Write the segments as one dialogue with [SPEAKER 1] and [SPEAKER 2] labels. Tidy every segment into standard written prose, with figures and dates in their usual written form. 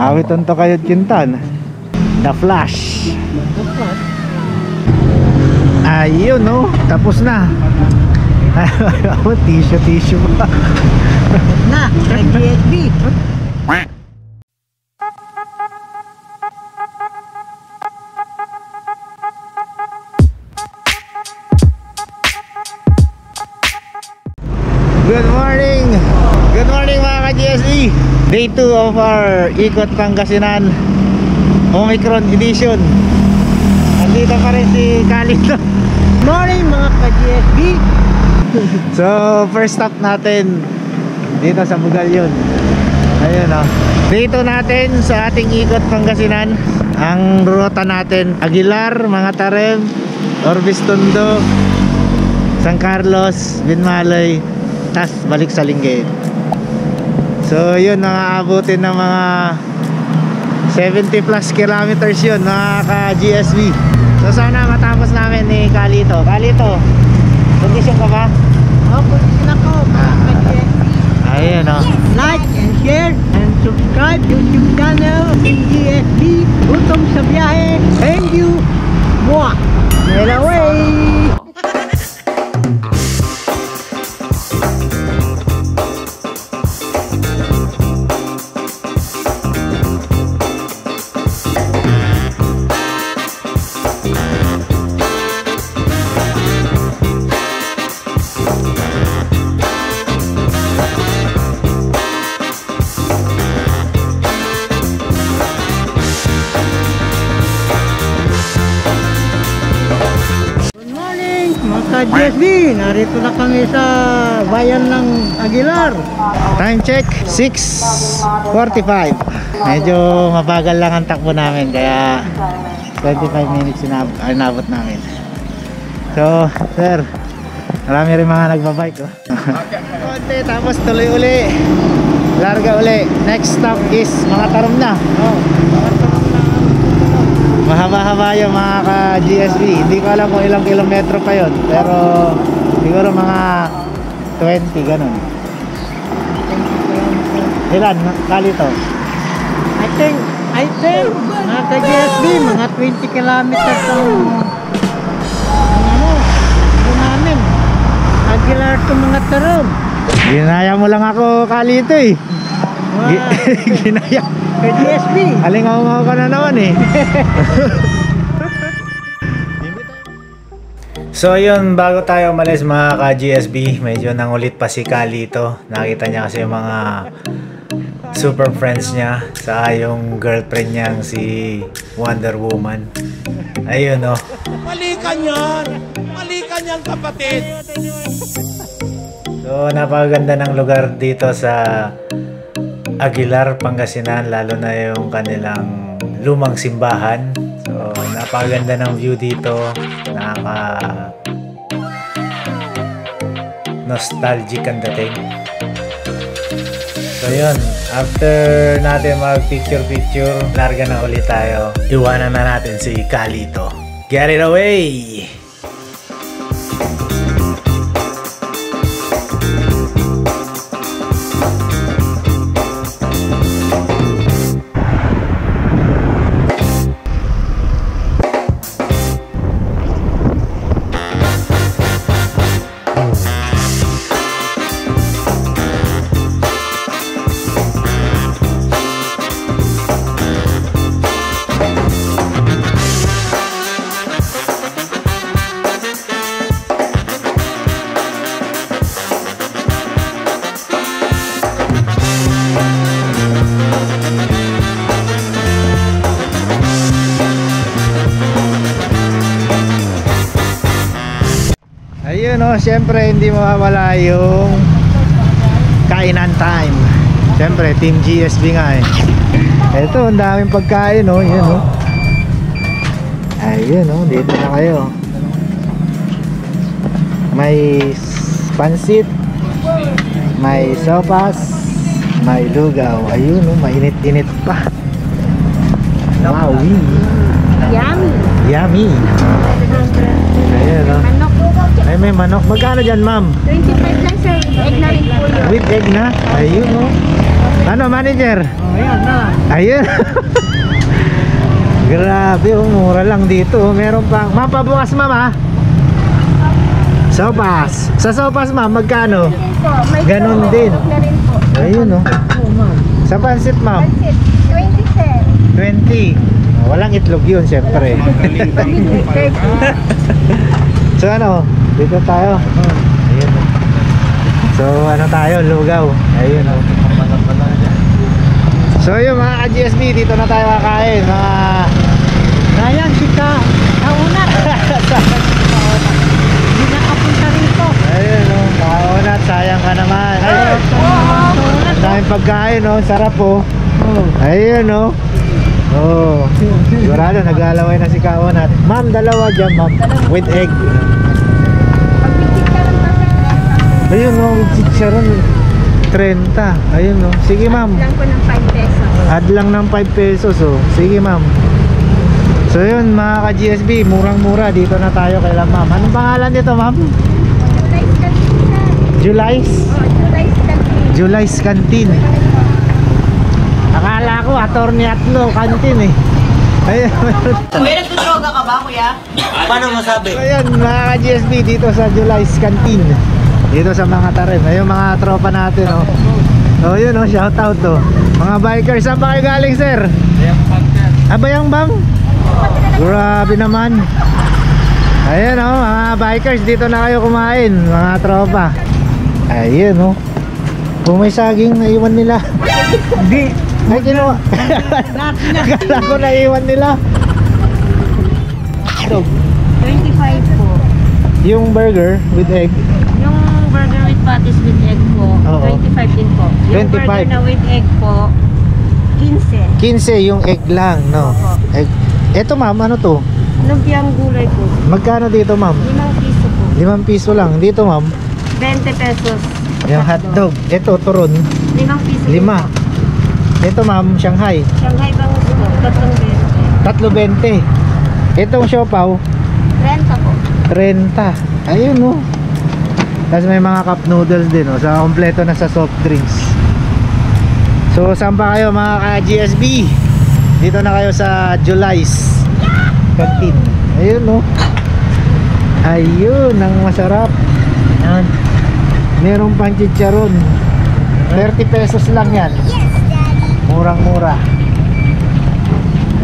[SPEAKER 1] Awiton to kayo kintan. The Flash. Ayun no, tapos na. Tissue pa.
[SPEAKER 2] Na, nag-GSB.
[SPEAKER 1] Good morning mga ka-GSB. Day 2 of our Ikot Pangasinan Omicron Edition. Nandito pa rin si Kalito.
[SPEAKER 2] Morning mga ka-GSB.
[SPEAKER 1] So first stop natin dito sa Bugalyon. Ayun o, day 2 natin sa ating Ikot Pangasinan. Ang ruta natin Aguilar, Mga Tarem, Orbis Tondo, San Carlos, Binmalay, tas balik sa Lingayen. So yun, nakaabutin ng mga 70 plus kilometers yun mga ka-GSB. So sana matapos namin ni Kalito. Kalito, kondisyon ka ba?
[SPEAKER 2] Oh, kondisyon ako mga ka-GSB.
[SPEAKER 1] Ayun o.
[SPEAKER 2] Like and share and subscribe YouTube channel GSB. Utong sa biyahe. Thank you. Mwah. Sail away. GSB, narito na kami sa bayan ng Aguilar.
[SPEAKER 1] Time check 6:45. Medyo mabagal lang ang takbo namin, kaya 25 minutes inabot namin. So sir, marami rin mga nagbabike oh. Konti, tapos tuloy uli, larga uli. Next stop is Mga Tarem na. Mahaba-haba yung mga ka-GSB. Hindi ko alam kung ilang kilometro pa yon, pero siguro mga 20 ganun. Ilan? Kalito?
[SPEAKER 2] I think mga ka-GSB, mga 20 kilometers ang namin. Aguilar to Mga Tarem.
[SPEAKER 1] Ginaya mo lang ako, Kalito eh. Ginaya
[SPEAKER 2] ka-GSB.
[SPEAKER 1] alingaw ka na naman eh. So yun, bago tayo umalis mga ka-GSB, medyo nangulit pa si Kalito. Nakita niya kasi yung mga super friends niya sa yung girlfriend niyang si Wonder Woman. Ayun oh.
[SPEAKER 3] Mali ka niyan kapatid.
[SPEAKER 1] So napakaganda ng lugar dito sa Aguilar, Pangasinan, lalo na yung kanilang lumang simbahan. So napakaganda ng view dito, nakaka nostalgic ang dating. So yun, after natin mag picture, larga na ulit tayo. Iwanan na natin si Kalito. Get it away! Ayun oh, syempre hindi mawawala yung kainan time. Syempre Team GSB nga eh. Ito, ang daming pagkain oh, yun oh. Ayun oh, dito na kayo. May pansit, may sopas, may lugaw. Ayun oh, mainit-init pa. Wow.
[SPEAKER 2] Yummy.
[SPEAKER 1] Yummy. Ayan, oh.
[SPEAKER 2] Manok.
[SPEAKER 1] Ay, may manok. Magkano dyan, ma'am?
[SPEAKER 2] 25 lang sir. Egg na rin po yun.
[SPEAKER 1] With egg na? Ayun, oh. Ano, manager?
[SPEAKER 2] Ayan na.
[SPEAKER 1] Ayun. Grabe, oh, mura lang dito. Oh. Meron pang... Ma'am, pabukas, ma'am, ha? Sopas. Sa sopas, ma'am, magkano?
[SPEAKER 2] May
[SPEAKER 1] Ganon din.
[SPEAKER 2] na rin po.
[SPEAKER 1] Ayun, oh. Sa pansit, ma'am?
[SPEAKER 2] Pansit. 20 sir.
[SPEAKER 1] 20. Oh, walang itlog yun, syempre. So, ano? Dito tayo. Ayun, oh. So, ano tayo? Lugaw. Ayun, oh. So, yung mga ka-GSB, dito na tayo kakain. Mga...
[SPEAKER 2] Sayang si Kaunat. Hindi nakapunta rito.
[SPEAKER 1] Ayun, oh. Kaunat, sayang ka naman. Ayun. Ang daming pagkain, oh. Sarap, oh. Ayun, oh. Oh. Sigurado, naglalaway na si Kaunat. Ma'am, dalawa dyan, ma'am. With egg.
[SPEAKER 2] Pag-picture ka lang pa sir.
[SPEAKER 1] Ayun, oh. With chicharon. 30. Ayun, oh. Sige, ma'am.
[SPEAKER 2] Lang po ng 5 pesos.
[SPEAKER 1] Add lang ng 5 pesos, oh. Sige, ma'am. So, yun, mga ka-GSB. Murang-mura. Dito na tayo kay ma'am. Anong pangalan dito, ma'am?
[SPEAKER 2] July's Canteen sir.
[SPEAKER 1] July's?
[SPEAKER 2] Oh, July's Canteen.
[SPEAKER 1] July's Canteen. Akala ko, Attorney Atlo, canteen eh. Ayun.
[SPEAKER 4] Kuya, nagdudroga ka ba, kuya? Paano masabi?
[SPEAKER 1] Ayan, mga ka-GSB dito sa July's Canteen. Dito sa mga tarim. Ayun, mga tropa natin, oh. Oh, yun, oh, shout out, oh. Mga bikers, saan ba kayo galing, sir? Bayang Bang? Grabe naman. Ayun, oh, mga bikers, dito na kayo kumain, mga tropa. Ayun, oh. Kung may saging, naiwan nila. Hindi. Ay, kinuha. Akala ko naiwan nila.
[SPEAKER 2] 25 po.
[SPEAKER 1] Yung burger with egg.
[SPEAKER 2] Yung burger with patties with egg po,
[SPEAKER 1] Oo.
[SPEAKER 2] 25 din po. Yung
[SPEAKER 1] 25.
[SPEAKER 2] burger na with egg po, 15.
[SPEAKER 1] 15 yung egg lang, no?
[SPEAKER 2] Opo.
[SPEAKER 1] Egg. Eto, ma'am, ano to?
[SPEAKER 2] Lumpiang gulay po,
[SPEAKER 1] Magkano dito, ma'am?
[SPEAKER 2] 5 piso po.
[SPEAKER 1] 5 piso lang. Dito, ma'am,
[SPEAKER 2] 20 pesos.
[SPEAKER 1] yung hotdog. Ito, turon,
[SPEAKER 2] 5 piso.
[SPEAKER 1] 5. Ito, ma'am, Shanghai,
[SPEAKER 2] Shanghai bangus po, 3
[SPEAKER 1] 3.20. Itong siopaw,
[SPEAKER 2] 30 po.
[SPEAKER 1] 30. Ayun, no? Tapos may mga cup noodles din, no? Sa kompleto na sa soft drinks. So, saan pa kayo, mga ka-GSB? Dito na kayo sa July's Canteen. Ayun, no? Ayun, ang masarap. Yan. Meron pang chicharon. 30 pesos lang yan. Murang-mura.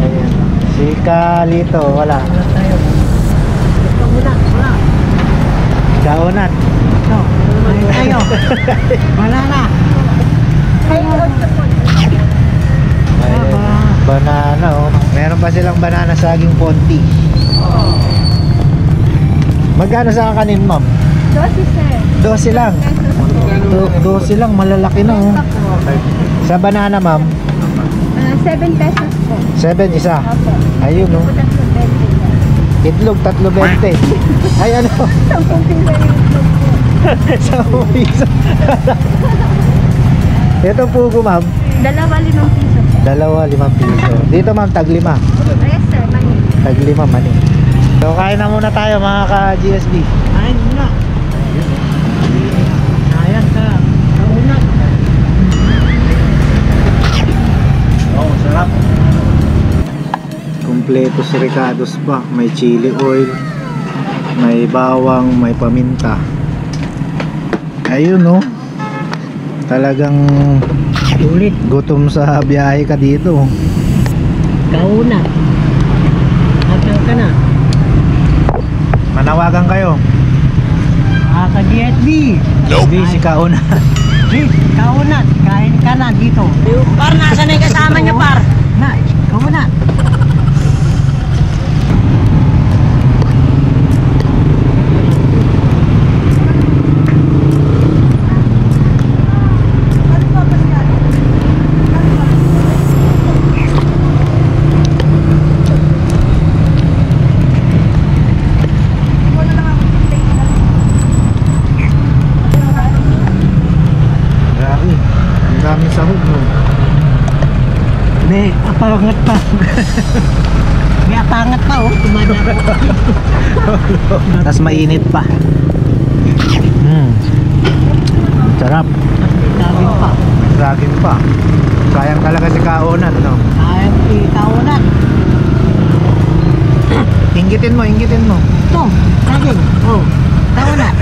[SPEAKER 1] Ayan. Si Kalito, wala. Kaunat.
[SPEAKER 2] Tayo. Wala na.
[SPEAKER 1] Ayan. Banana, oh. Meron pa silang banana saging ponti. Magkano sa kanin, ma'am?
[SPEAKER 2] 12 sir.
[SPEAKER 1] 12 lang. 12 lang, malalaki na, oh. Sa banana, ma'am,
[SPEAKER 2] 7 pesos po.
[SPEAKER 1] 7 isa.
[SPEAKER 2] Opo.
[SPEAKER 1] Ayun, oh. Itlog, 3.20. Ay, ano?
[SPEAKER 2] 10 piso yung itlog po.
[SPEAKER 1] 10 piso. Ito pugo, ma'am.
[SPEAKER 2] 2 5 piso po.
[SPEAKER 1] 5 piso. Dito, ma'am, tag 5.
[SPEAKER 2] Yes sir, mani.
[SPEAKER 1] Tag 5, mani. So, kain na muna tayo, mga ka-GSB.
[SPEAKER 2] Kain muna. Sayang ka. Kaunat.
[SPEAKER 1] Oh, sarap. Kompleto si Ricardo's pa. May chili oil, may bawang, may paminta. Ayun, no? Talagang
[SPEAKER 2] Ulit.
[SPEAKER 1] gutom sa biyahe ka dito.
[SPEAKER 2] Kaunat. Hanggang ka na.
[SPEAKER 1] Manawagan kayo.
[SPEAKER 2] Ka-GSB.
[SPEAKER 1] Hindi, si Kauna.
[SPEAKER 2] Please, kaunat. Kain ka na dito.
[SPEAKER 4] Par, nasa na yung kasama niyo, par?
[SPEAKER 2] Na, kaunat.
[SPEAKER 1] Grabe. Ang daming sahog, no?
[SPEAKER 2] May apangat pa. May apangat pa oh. Tumada ko.
[SPEAKER 1] Tapos mainit pa. Sarap.
[SPEAKER 2] Daming pa.
[SPEAKER 1] Saging pa. Sayang talaga si Kaonan, no?
[SPEAKER 2] Sayang si Kaonan.
[SPEAKER 1] Inggitin mo.
[SPEAKER 2] Ito, saging. Oh, Kaonan.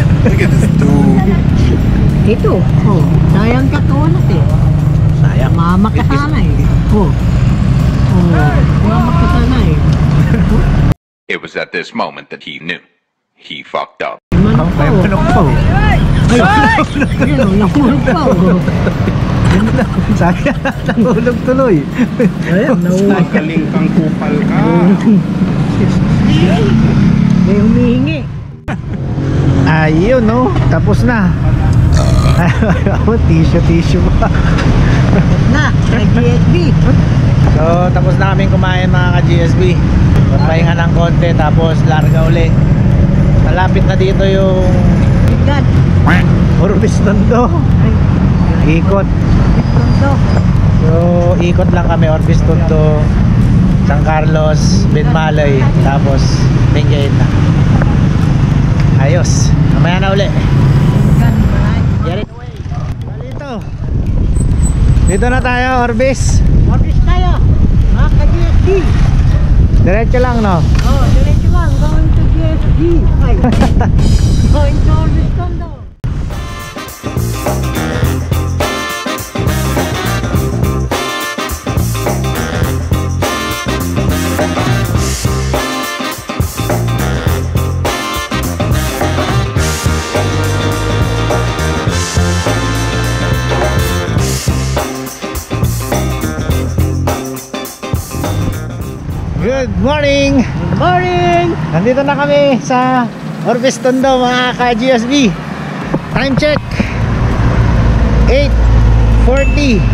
[SPEAKER 2] Ito, oh, sayang ka Kaonan eh.
[SPEAKER 1] Sayang.
[SPEAKER 2] Mama ka sana eh. Oh. Oh, mama ka sana eh.
[SPEAKER 5] It was at this moment that he knew. He fucked up.
[SPEAKER 2] Manok pa
[SPEAKER 1] May
[SPEAKER 2] oh.
[SPEAKER 1] manok pa.
[SPEAKER 2] Ayun oh, nahulog pa oh.
[SPEAKER 1] Sayang. Nahulog tuloy.
[SPEAKER 2] Ayun, nahulog.
[SPEAKER 3] Magaling kang kupal ka.
[SPEAKER 2] May humihingi.
[SPEAKER 1] Ayun, no? Tapos na. Tissue pa.
[SPEAKER 2] Na, nag-GSB.
[SPEAKER 1] So, tapos na kaming kumain mga ka-GSB. Pahinga ng konti, tapos larga uli. Malapit na dito yung
[SPEAKER 2] Bigad.
[SPEAKER 1] Orbis Tondo. Ikot.
[SPEAKER 2] Ito.
[SPEAKER 1] So, ikot lang kami, Orbis Tondo, San Carlos, Benmalay, tapos Benguet na. Ayos. Mamaya na uli. Get it away. Dito na tayo, Orbis.
[SPEAKER 2] Orbis tayo. Mga ka-GSB.
[SPEAKER 1] Diretso lang, no?
[SPEAKER 2] Oh, diretso lang. Going to GSB. Ay. Going to Orbis Tondo.
[SPEAKER 1] Good morning!
[SPEAKER 2] Good morning!
[SPEAKER 1] Nandito na kami sa Orbis Tondo mga ka-GSB. Time check 8:40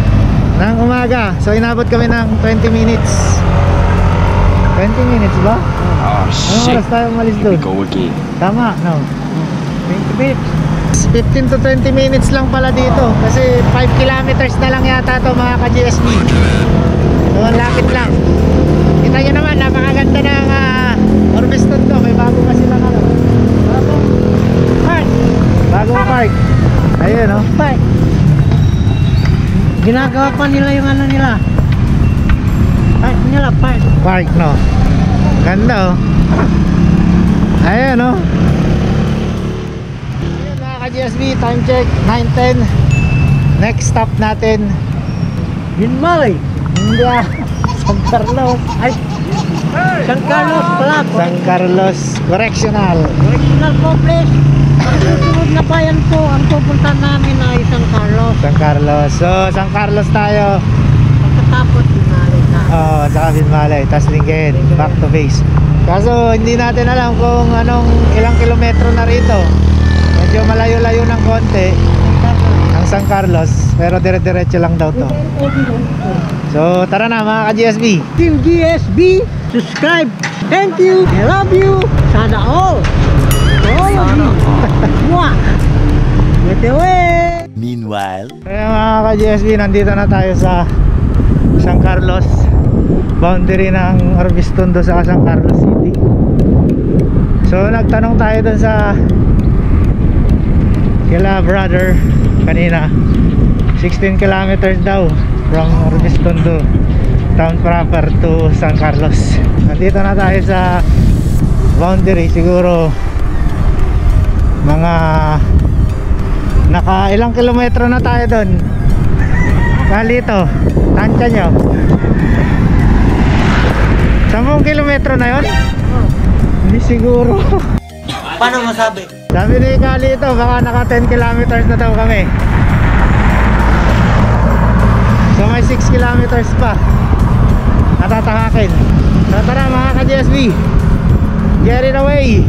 [SPEAKER 1] ng umaga. So inabot kami ng 20 minutes. 20 minutes ba?
[SPEAKER 6] Oh
[SPEAKER 1] Anong oras tayo umalis doon?
[SPEAKER 6] Go again.
[SPEAKER 1] Tama, no?
[SPEAKER 2] 20 minutes.
[SPEAKER 1] 15 to 20 minutes lang pala dito. Kasi 5 kilometers na lang yata to mga ka-GSB. So ang lapit lang. Kita nyo naman, napakaganda ng Orbis Tondo. May bago kasi lang ano. Bagong park. Ayun, no?
[SPEAKER 2] Park. Ginagawa pa nila yung ano nila. Park nila, park.
[SPEAKER 1] Park, no? Ganda, oh. Ayun, no? Ayun, mga ka-GSB, time check 9:10. Next stop natin,
[SPEAKER 2] Benmalay.
[SPEAKER 1] hindi San Carlos.
[SPEAKER 2] Ay, San Carlos pala.
[SPEAKER 1] San Carlos Correctional.
[SPEAKER 2] Correctional Complex. Ang susunod na bayan po, ang pupunta namin ay San Carlos.
[SPEAKER 1] San Carlos. So, San Carlos tayo.
[SPEAKER 2] Pagkatapos, Benmalay na.
[SPEAKER 1] Oh, saka Benmalay. Tapos Lingayen. Back to base. Kaso, hindi natin alam kung ilang kilometro na rito. Medyo malayo-layo ng konti ang San Carlos. Pero dire-diretso lang daw to. So, tara na mga ka-GSB.
[SPEAKER 2] Team GSB, subscribe. Thank you. I love you. Sana all. To all of you. Mwah. Get away.
[SPEAKER 1] Kaya mga ka-GSB, nandito na tayo sa San Carlos. Boundary ng Orbis Tondo sa San Carlos City. So, nagtanong tayo dun sa kila brother kanina. 16 kilometers daw from Orbis Tondo town proper to San Carlos. Nandito na tayo sa boundary. Siguro mga naka ilang kilometro na tayo doon. Kalito, tansya nyo 10 kilometro na yon? Hindi siguro.
[SPEAKER 4] Paano masabi?
[SPEAKER 1] Sabi ni Kalito, baka naka 10 kilometers na daw kami. So may 6 kilometers pa natatakakin. So tara mga ka-GSB, get it away.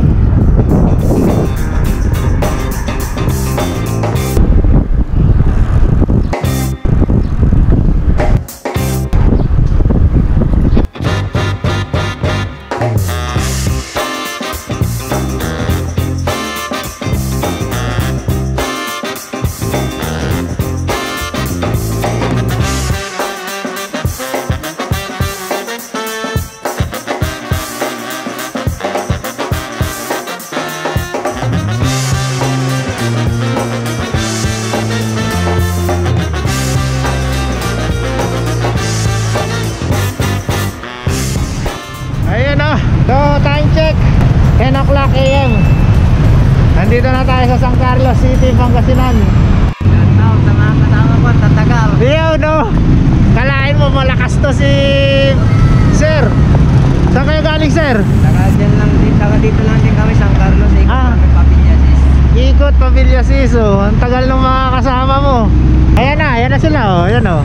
[SPEAKER 1] Nandito na tayo sa San Carlos City, Pangasinan.
[SPEAKER 2] Shoutout sa mga kasama ko, tatagal.
[SPEAKER 1] Iyo, no? Kalain mo malakas to si Sir. Saan kayo galing, Sir?
[SPEAKER 2] Taga dito lang din kami, San Carlos. Ikot
[SPEAKER 1] Ah.
[SPEAKER 2] kami, Papilyasis.
[SPEAKER 1] Ikot Pamilya Siso. Ang tagal ng mga kasama mo. Ayan na sila, oh. Ayan, oh.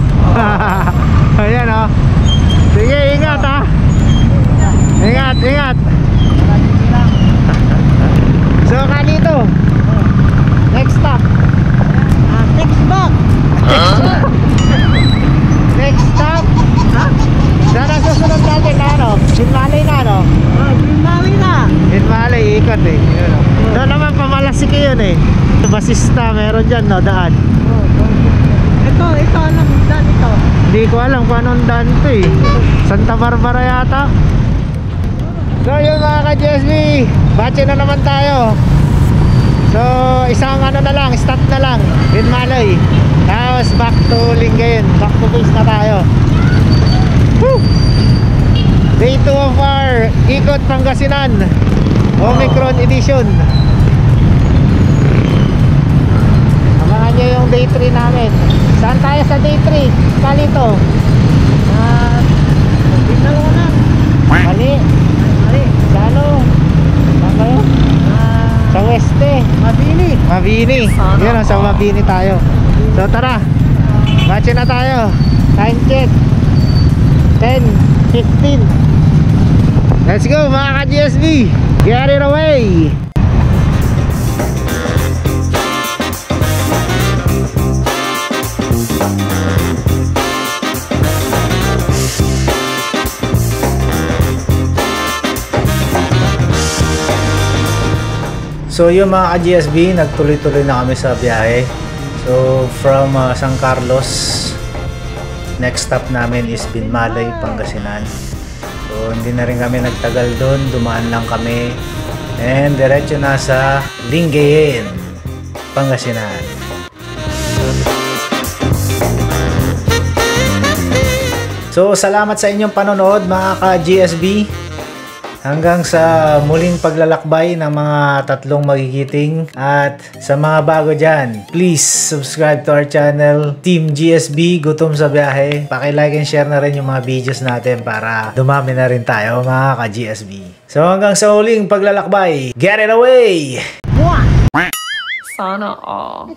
[SPEAKER 1] Ayan, oh. Sige, ingat, ha. Ingat. So, kanito. Next stop.
[SPEAKER 2] Next back.
[SPEAKER 1] Next stop. Saan ang susunod natin na, ano? Sinmalay na, ano?
[SPEAKER 2] Bimali na.
[SPEAKER 1] Sinmalay, ikot, eh. Yun, oh. Doon naman pamalasik yun, eh. Basista, meron dyan, no? Daan.
[SPEAKER 2] Ito, alam mo daan ito.
[SPEAKER 1] Hindi ko alam kung anong daan to, eh. Santa Barbara yata. So yun mga ka-GSB, bache na naman tayo. So isang ano na lang, stop na lang, Binmalay. Tapos back to Lingayen, back to base na tayo. Woo! Day 2 of our Ikot Pangasinan Omicron Edition. Abangan nyo yung day 3 namin. Saan tayo sa day 3? Kalito.
[SPEAKER 2] Dito ko na.
[SPEAKER 1] Mali. Sa ano? Saan kayo? Sa Weste. Mabini. Yun, sa Mabini tayo. So tara, bache na tayo. Time check 10:15. Let's go mga ka-GSB. Get it away. So yung mga ka-GSB, nagtuloy-tuloy na kami sa biyahe. So from San Carlos, next stop namin is Binmalay, Pangasinan. So hindi na rin kami nagtagal doon, dumaan lang kami. And diretso na sa Lingayen, Pangasinan. So salamat sa inyong panonood mga ka-GSB. Hanggang sa muling paglalakbay ng mga tatlong magigiting. At sa mga bago dyan, please subscribe to our channel, Team GSB, Gutom sa Biyahe. Paki-like and share na rin yung mga videos natin para dumami na rin tayo mga ka-GSB. So hanggang sa muling paglalakbay, get it away!
[SPEAKER 6] Sana all.